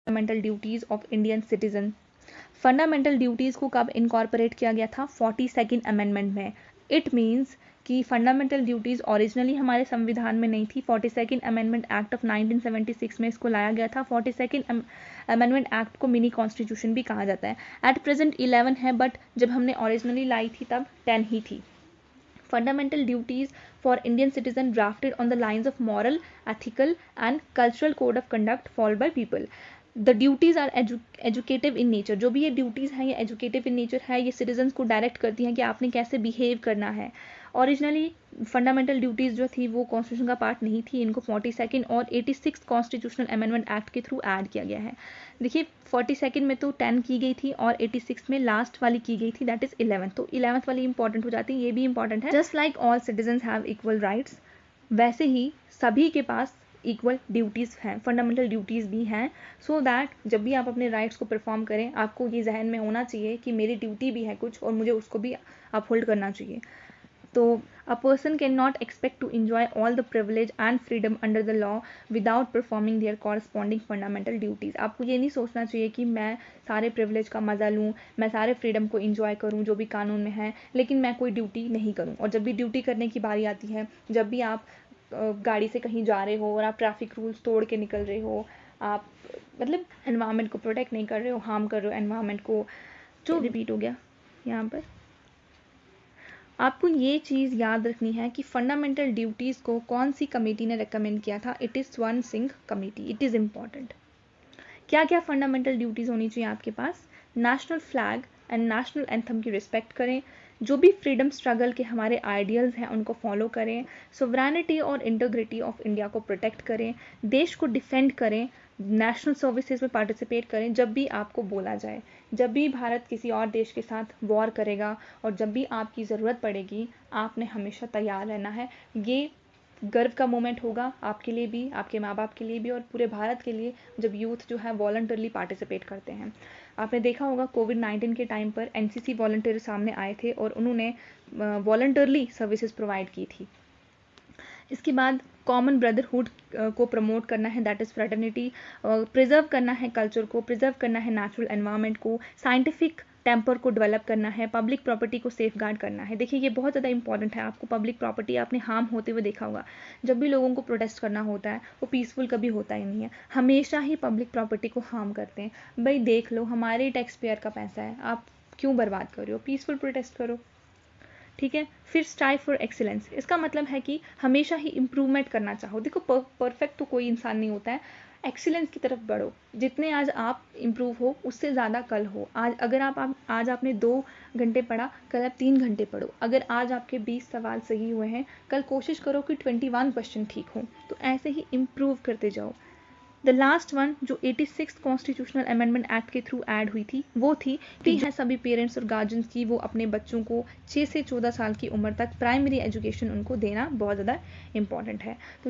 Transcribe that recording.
Fundamental duties of Indian citizen. Fundamental duties को कब incorporate किया गया था? 42nd अमेंडमेंट में। इट मीन्स कि फंडामेंटल ड्यूटीज़ ओरिजिनली हमारे संविधान में नहीं थी। 42nd अमेंडमेंट एक्ट ऑफ 1976 में इसको लाया गया था। 42nd अमेंडमेंट एक्ट को मिनी कॉन्स्टिट्यूशन भी कहा जाता है। एट प्रेजेंट 11 है, बट जब हमने ओरिजिनली लाई थी तब 10 ही थी। Fundamental duties for Indian citizen drafted on the lines of moral, ethical and cultural code of conduct followed by people. The duties are educative in nature. जो भी ये ड्यूटीज़ हैं ये एजुकेटिव इन नेचर है, ये सिटीजन्स को direct करती हैं कि आपने कैसे बिहेव करना है। ओरिजिनली फंडामेंटल ड्यूटीज़ जो थी वो कॉन्स्टिट्यूशन का पार्ट नहीं थी, इनको 42nd और 86 कॉन्स्टिट्यूशनल अमेंडमेंट एक्ट के थ्रू ऐड किया गया है। देखिए 42nd में तो 10 की गई थी और 86 में लास्ट वाली की गई थी, दैट इज 11th। तो 11th वाली इंपॉर्टेंट हो जाती है, ये भी इंपॉर्टेंट है। Just like all citizens have equal rights, वैसे ही सभी के पास इक्वल ड्यूटीज़ हैं, फंडामेंटल ड्यूटीज़ भी हैं, सो दैट जब भी आप अपने राइट्स को परफॉर्म करें आपको ये जहन में होना चाहिए कि मेरी ड्यूटी भी है कुछ और मुझे उसको भी अपहोल्ड करना चाहिए। तो a person can not expect to enjoy all the privilege and freedom under the law without performing their corresponding fundamental duties. आपको ये नहीं सोचना चाहिए कि मैं सारे प्रिविलेज का मज़ा लूँ, मैं सारे फ्रीडम को इंजॉय करूँ जो भी कानून में है, लेकिन मैं कोई ड्यूटी नहीं करूँ। और जब भी ड्यूटी करने की बारी आती है, जब भी आप गाड़ी से कहीं जा रहे हो और आप ट्रैफिक रूल्स तोड़ के निकल रहे हो, आप मतलब एनवायरनमेंट को प्रोटेक्ट नहीं कर रहे हो, हार्म कर रहे हो एनवायरनमेंट को, जो रिपीट हो गया यहाँ पर। आपको ये चीज़ याद रखनी है कि फंडामेंटल ड्यूटीज़ को कौन सी कमेटी ने रेकमेंड किया था? It is Swaran Singh committee. It is important. क्या क्या फंडामेंटल ड्यूटीज़ होनी चाहिए आपके पास? National flag and national anthem की रिस्पेक्ट करें, जो भी फ्रीडम स्ट्रगल के हमारे आइडियल्स हैं उनको फॉलो करें, सोवरेनिटी और इंटीग्रिटी ऑफ इंडिया को प्रोटेक्ट करें, देश को डिफेंड करें, नेशनल सर्विसेज में पार्टिसिपेट करें जब भी आपको बोला जाए। जब भी भारत किसी और देश के साथ वॉर करेगा और जब भी आपकी ज़रूरत पड़ेगी, आपने हमेशा तैयार रहना है। ये गर्व का मोमेंट होगा आपके लिए भी, आपके माँ बाप के लिए भी और पूरे भारत के लिए, जब यूथ जो है वॉलंटरली पार्टिसिपेट करते हैं। आपने देखा होगा कोविड-19 के टाइम पर एनसीसी वॉलंटियर सामने आए थे और उन्होंने वॉलंटरली सर्विसेज प्रोवाइड की थी। इसके बाद कॉमन ब्रदरहुड को प्रमोट करना है, दैट इज़ फ्रेटर्निटी, प्रिजर्व करना है कल्चर को, प्रिजर्व करना है नेचुरल एनवायरनमेंट को, साइंटिफिक टेम्पर को डेवलप करना है, पब्लिक प्रॉपर्टी को सेफ गार्ड करना है। देखिए ये बहुत ज़्यादा इंपॉर्टेंट है। आपको पब्लिक प्रॉपर्टी आपने हार्म होते हुए देखा होगा, जब भी लोगों को प्रोटेस्ट करना होता है वो पीसफुल कभी होता ही नहीं है, हमेशा ही पब्लिक प्रॉपर्टी को हार्म करते हैं। भाई देख लो, हमारे टैक्स पेयर का पैसा है, आप क्यों बर्बाद कर रहे हो? पीसफुल प्रोटेस्ट करो, ठीक है। फिर स्ट्राइव फॉर एक्सीलेंस, इसका मतलब है कि हमेशा ही इम्प्रूवमेंट करना चाहो। देखो परफेक्ट तो कोई इंसान नहीं होता है, एक्सीलेंस की तरफ बढ़ो। जितने आज आप इम्प्रूव हो उससे ज़्यादा कल हो। आज अगर आज आपने 2 घंटे पढ़ा, कल आप 3 घंटे पढ़ो। अगर आज आपके 20 सवाल सही हुए हैं, कल कोशिश करो कि 21 क्वेश्चन ठीक हो। तो ऐसे ही इम्प्रूव करते जाओ। द लास्ट वन जो 86 कॉन्स्टिट्यूशनल अमेंडमेंट एक्ट के थ्रू ऐड हुई थी वो थी कि है सभी पेरेंट्स और गार्जियंस की वो अपने बच्चों को 6 से 14 साल की उम्र तक प्राइमरी एजुकेशन उनको देना बहुत ज़्यादा इंपॉर्टेंट है। तो